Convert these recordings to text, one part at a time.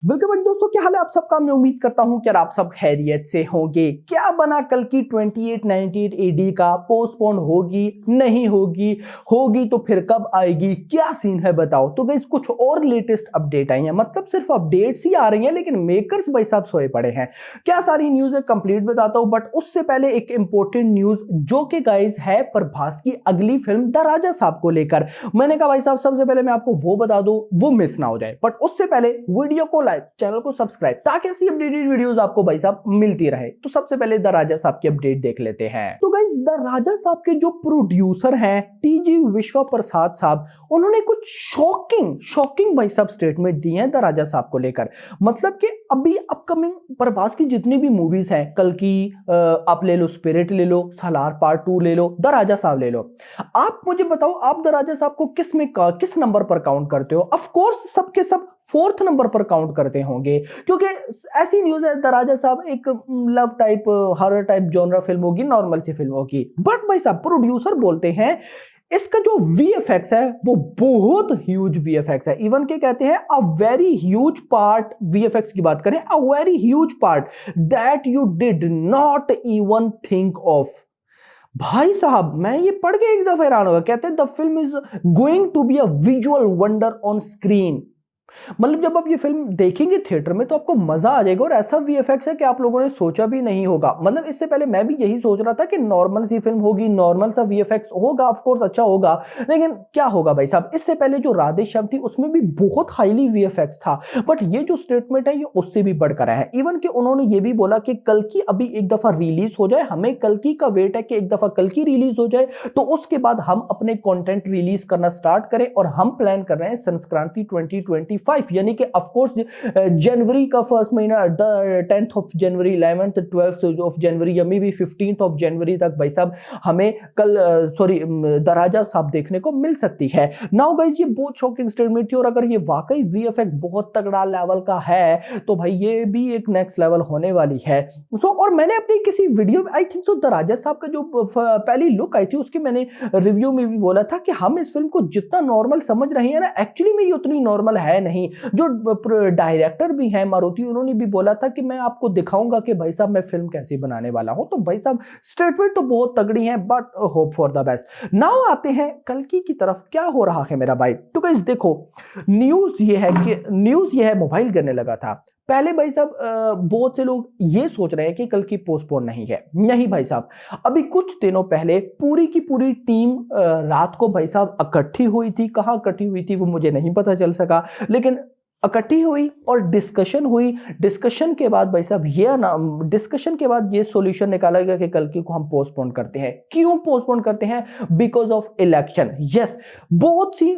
Welcome back दोस्तों, क्या हाल है आप सबका। मैं उम्मीद करता हूं कि आप सब खैरियत से होंगे। क्या बना कल की 2898 एडी का, पोस्टपोन होगी नहीं होगी, होगी तो फिर कब आएगी, क्या सीन है बताओ। तो गाइस कुछ और लेटेस्ट अपडेट आई हैं, मतलब सिर्फ अपडेट्स ही आ रही हैं लेकिन मेकर्स भाई साहब सोए पड़े हैं। क्या सारी न्यूज है कंप्लीट बताता हूं, बट उससे पहले एक इंपॉर्टेंट न्यूज जो कि गाइस है प्रभास की अगली फिल्म द राजा साहब को लेकर। मैंने कहा भाई साहब सबसे पहले मैं आपको वो बता दूं, वो मिस ना हो जाए, बट उससे पहले वीडियो को लाइक, चैनल को सब्सक्राइब, ताकि ऐसी अपडेटेड वीडियोस आपको भाई साहब मिलती रहे। तो सबसे पहले द राजा साहब की अपडेट देख लेते हैं। तो गाइस द राजा साहब के जो प्रोड्यूसर हैं टीजी विश्व प्रसाद साहब, उन्होंने कुछ शॉकिंग भाई साहब स्टेटमेंट दी हैं द राजा साहब को लेकर। मतलब कि अभी अपकमिंग प्रभास की जितनी भी मूवीज हैं, कल की आप ले लो, स्पिरिट ले लो, सालार पार्ट 2 ले लो, द राजा साहब ले लो, आप मुझे बताओ आप द राजा साहब को किस नंबर पर काउंट करते हो। ऑफ कोर्स सबके सब फोर्थ नंबर पर काउंट करते होंगे, क्योंकि ऐसी न्यूज है द राजा साहब एक love type, horror type genre film होगी, नॉर्मल सी फिल्म होगी। बट भाई साहब प्रोड्यूसर बोलते हैं इसका जो वीएफएक्स है वो बहुत ह्यूज वीएफएक्स है। इवन के कहते हैं a very huge part, VFX की बात करें, a very huge part that you did not even think of. भाई साहब मैं ये पढ़ के एक दफा हैरान होगा। कहते हैं the film is going to be a visual wonder on screen. मतलब जब आप ये फिल्म देखेंगे थिएटर में तो आपको मजा आ जाएगा, और ऐसा वीएफएक्स है कि आप लोगों ने सोचा भी नहीं होगा। मतलब इससे पहले मैं भी यही सोच रहा था कि नॉर्मल सी फिल्म होगी, नॉर्मल सा वीएफएक्स होगा, ऑफ कोर्स अच्छा होगा, लेकिन क्या होगा भाई साहब। इससे पहले जो राधे श्याम थी उसमें भी बहुत हाईली वीएफएक्स था, बट ये जो स्टेटमेंट है ये उससे भी बढ़कर है। इवन कि उन्होंने ये भी बोला कि कल की अभी एक दफा रिलीज हो जाए, हमें कल की का वेट है कि एक दफा कल की रिलीज हो जाए, तो उसके बाद हम अपने कंटेंट रिलीज करना स्टार्ट करें। और हम प्लान कर रहे हैं संक्रांति 2025, यानी कि ऑफ कोर्स जनवरी का फर्स्ट महीना, 10th of January, 11th 12th of January, या may be 15th of January तक भाई साहब हमें कल द राजा साहब देखने को मिल सकती है। नाउ गाइस ये बहुत शॉकिंग स्टेटमेंट थी, और अगर ये वाकई वीएफएक्स बहुत तगड़ा लेवल का है तो भाई ये भी एक नेक्स्ट लेवल होने वाली है। और मैंने अपनी किसी वीडियो में, आई थिंक सो द राजा साहब का जो पहली लुक आई थी उसकी मैंने रिव्यू में भी बोला था कि हम इस फिल्म को जितना नॉर्मल समझ रहे हैं ना, एक्चुअली में ये उतनी नॉर्मल है नहीं। जो डायरेक्टर भी हैं मारुति, उन्होंने भी बोला था कि मैं आपको दिखाऊंगा कि भाई साहब मैं फिल्म कैसी बनाने वाला हूं। तो भाई साहब स्टेटमेंट तो बहुत तगड़ी है, but hope for the best. Now आते हैं कल्कि की तरफ, क्या हो रहा है मेरा भाई। तो गाइस देखो, न्यूज ये है मोबाइल गिरने लगा था। पहले भाई साहब बहुत से लोग ये सोच रहे हैं कि कल की पोस्टपोन नहीं है। नहीं भाई साहब, अभी कुछ दिनों पहले पूरी की पूरी टीम रात को भाई साहब इकट्ठी हुई थी। कहां इकट्ठी हुई थी वो मुझे नहीं पता चल सका, लेकिन इकट्ठी हुई और डिस्कशन हुई। डिस्कशन के बाद भाई साहब डिस्कशन के बाद ये सॉल्यूशन निकाला गया कि कल की को हम पोस्टपोन करते हैं। क्यों पोस्टपोन करते हैं? Because of election. यस, बहुत सी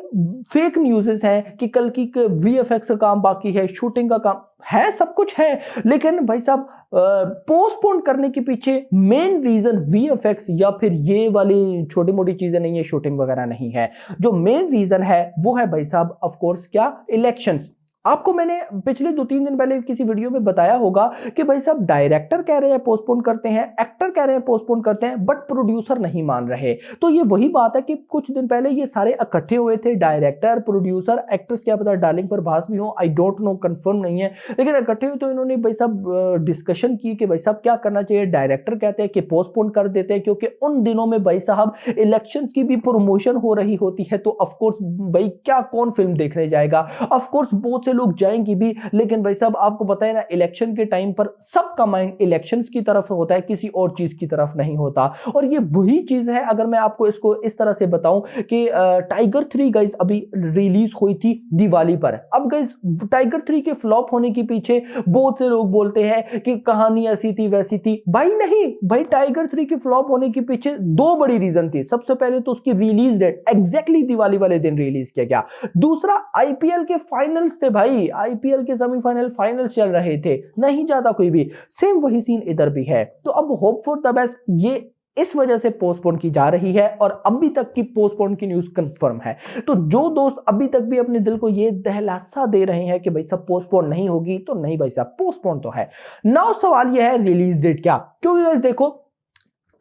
फेक न्यूज़ेस हैं कि कल की वीएफएक्स का काम बाकी है, शूटिंग का काम है, सब कुछ है, लेकिन भाई साहब पोस्टपोन करने के पीछे मेन रीजन वीएफएक्स या फिर ये वाली छोटी मोटी चीजें नहीं है, शूटिंग वगैरह नहीं है। जो मेन रीजन है वो है भाई साहब ऑफ कोर्स क्या, इलेक्शंस। आपको मैंने पिछले 2-3 दिन पहले किसी वीडियो में बताया होगा कि भाई साहब डायरेक्टर कह रहे हैं पोस्टपोन करते हैं, एक्टर कह रहे हैं पोस्टपोन करते हैं, बट प्रोड्यूसर नहीं मान रहे। तो ये वही बात है कि कुछ दिन पहले ये सारे इकट्ठे हुए थे, डायरेक्टर, प्रोड्यूसर, एक्टर्स, क्या पता डार्लिंग प्रभास भी हो, आई डोंट नो, कंफर्म नहीं है, लेकिन इकट्ठे हुए तो इन्होंने भाई साहब डिस्कशन की कि भाई साहब क्या करना चाहिए। डायरेक्टर कहते हैं कि पोस्टपोन कर देते हैं, क्योंकि उन दिनों में भाई साहब इलेक्शंस की भी प्रमोशन हो रही होती है, तो ऑफकोर्स भाई क्या कौन फिल्म देखने जाएगा। ऑफकोर्स बहुत लोग जाएंगे भी, लेकिन भाई साहब आपको पता है ना, इलेक्शन के टाइम पर सबका माइंड इलेक्शंस की तरफ होता है, किसी और चीज की तरफ नहीं होता। और ये वही चीज है, अगर मैं आपको इसको इस तरह से बताऊं कि टाइगर 3 गाइस अभी रिलीज हुई थी दिवाली पर। अब गाइस टाइगर 3 के फ्लॉप होने के पीछे बहुत से लोग बोलते हैं कि कहानी ऐसी थी वैसी थी। भाई नहीं भाई, टाइगर 3 के फ्लॉप होने के पीछे 2 बड़ी रीजन थी। सबसे पहले तो उसकी रिलीज डेट एग्जैक्टली दिवाली वाले दिन रिलीज किया गया। दूसरा, आईपीएल के फाइनल्स थे भाई, आईपीएल के सेमीफाइनल फाइनल्स चल रहे थे, नहीं जाता कोई भी। सेम वही सीन इधर भी है। तो अब होप फॉर द बेस्ट, ये इस वजह से पोस्टपोन की जा रही है, और अभी तक की पोस्टपोन की न्यूज कंफर्म है। तो जो दोस्त अभी तक भी अपने दिल को ये दहलासा दे रहे हैं कि भाई साहब पोस्टपोन नहीं होगी, तो नहीं भाई साहब, पोस्टपोन तो है। नाउ सवाल यह है रिलीज डेट क्या, क्योंकि देखो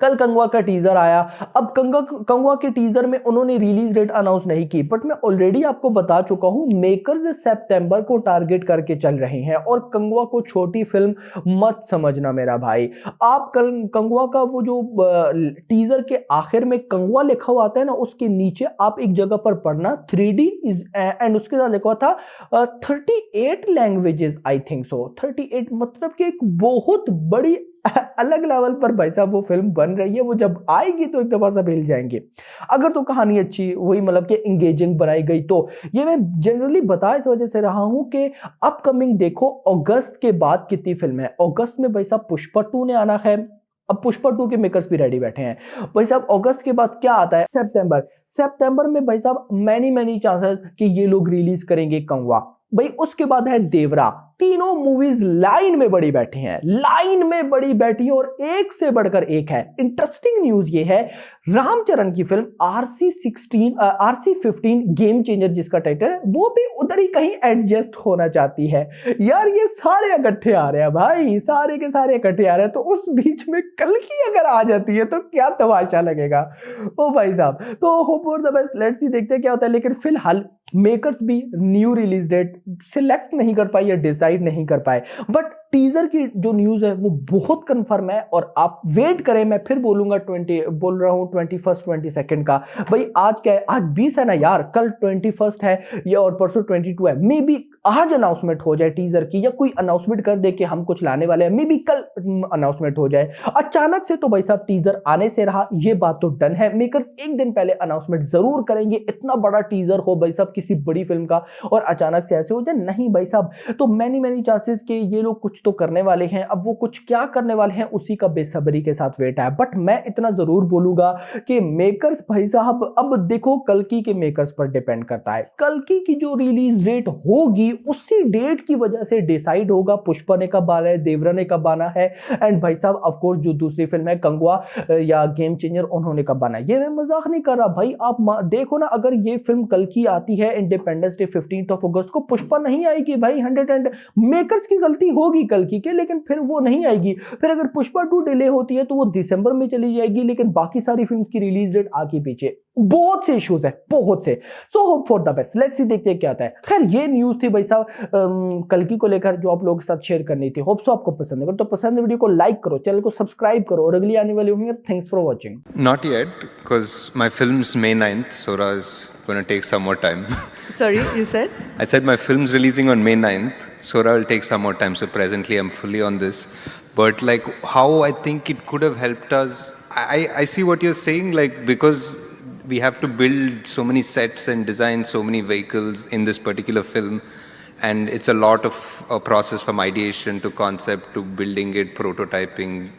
कल कंगवा का टीजर आया। अब कंगवा के टीजर में उन्होंने रिलीज डेट अनाउंस नहीं की, बट मैं ऑलरेडी आपको बता चुका हूं मेकर्स सितंबर को टारगेट करके चल रहे हैं। और कंगवा को छोटी फिल्म मत समझना मेरा भाई। आप कल कंगवा का वो जो टीजर के आखिर में कंगवा लिखा हुआ आता है ना, उसके नीचे आप एक जगह पर पढ़ना 3D इज एंड उसके साथ लिखा हुआ था 38 लैंग्वेजेस, आई थिंक सो 38, मतलब कि एक बहुत बड़ी अलग लेवल पर भाई साहब वो फिल्म बन रही है। वो जब आएगी तो एक दफा सब हिल जाएंगे। अगर तो कहानी अच्छी वही मतलब कि एंगेजिंग बनाई गई तो। ये मैं जनरली बता इस वजह से रहा हूं कि अपकमिंग देखो अगस्त के बाद कितनी फिल्म है। अगस्त में भाई साहब पुष्पा 2 ने आना है। अब पुष्पा 2 के मेकर्स भी रेडी बैठे हैं भाई साहब। अगस्त के बाद क्या आता है? सितंबर में भाई साहब मैनी चांसेस कि ये लोग रिलीज करेंगे कंगवा। भाई उसके बाद है देवरा। तीनों मूवीज लाइन में बड़ी बैठी हैं, लाइन में बड़ी बैठी है और एक से बढ़कर एक है। इंटरेस्टिंग न्यूज ये है रामचरण की फिल्म RC15 गेम चेंजर जिसका टाइटल है, वो भी उधर ही कहीं एडजस्ट होना चाहती है। यार ये सारे इकट्ठे आ रहे हैं भाई, सारे के सारे इकट्ठे आ रहे हैं। तो उस बीच में कल की अगर आ जाती है तो क्या तमाशा लगेगा ओ भाई साहब। तो hope for the best, let's see देखते हैं क्या होता है। लेकिन फिलहाल मेकर्स भी न्यू रिलीज डेट सिलेक्ट नहीं कर पाए या डिसाइड नहीं कर पाए, बट टीजर की जो न्यूज है वो बहुत कंफर्म है। और आप वेट करें, मैं फिर बोलूंगा बोल रहा हूं 21 22 का। भाई आज क्या है? आज 20 है ना यार, कल 21 है या और परसों 22 है। मे बी आज अनाउंसमेंट हो जाए टीजर की, या कोई अनाउंसमेंट कर दे कि हम कुछ लाने वाले हैं। मे बी कल अनाउंसमेंट हो जाए अचानक से। तो भाई साहब टीजर आने से रहा, ये बात तो डन है। मेकर्स एक दिन पहले अनाउंसमेंट जरूर करेंगे। इतना बड़ा टीजर हो भाई साहब किसी बड़ी फिल्म का और अचानक से ऐसे हो जाए, नहीं भाई साहब। तो मैनी चांसेस के ये लोग कुछ तो करने वाले हैं। अब वो कुछ क्या करने वाले हैं उसी का बेसब्री के साथ वेट है। बट मैं इतना जरूर बोलूंगा कि मेकर्स भाई साहब, अब देखो कल्कि के मेकर्स पर डिपेंड करता है। कल्कि की जो रिलीज डेट होगी उसी डेट की वजह से डिसाइड होगा पुष्पा ने कब आना है, देवरा ने कब आना है, एंड भाई साहब ऑफ कोर्स जो दूसरी फिल्म है कंगवा या गेम चेंजर उन्होंने कब आना है। ये मैं मजाक नहीं कर रहा भाई। आप देखो ना, अगर ये फिल्म कल्कि आती है इंडिपेंडेंस डे 15 अगस्त को, पुष्पा नहीं आएगी भाई। 100 मेकर्स की गलती होगी कल्कि के, लेकिन फिर वो नहीं आएगी। फिर अगर पुष्पा 2 डिले होती है तो वो दिसंबर में चली जाएगी, लेकिन बाकी सारी फिल्म्स की रिलीज डेट आगे पीछे। बहुत से इश्यूज है, बहुत से। So hope for the best, let's see देखते हैं क्या आता है। खैर ये न्यूज थी भाई साहब कल्कि को लेकर जो आप लोगों के साथ शेयर करनी थी। होप सो आपको पसंद है। तो पसंद है वीडियो को लाइक करो, चैनल को सब्सक्राइब करो और अगली आने वाली होंगे। Thanks for watching. Not yet, because my film's May 9th, Sora is going to take some more time. Sorry, you said? I said my film's releasing on May 9th, Sora will take some more time. So presently I'm fully on this. But like how I think it could have helped us, I see what you're saying, like because we have to build so many sets and design so many vehicles in this particular film. And it's a lot of a process from ideation to concept to building it, prototyping,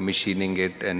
machining it, and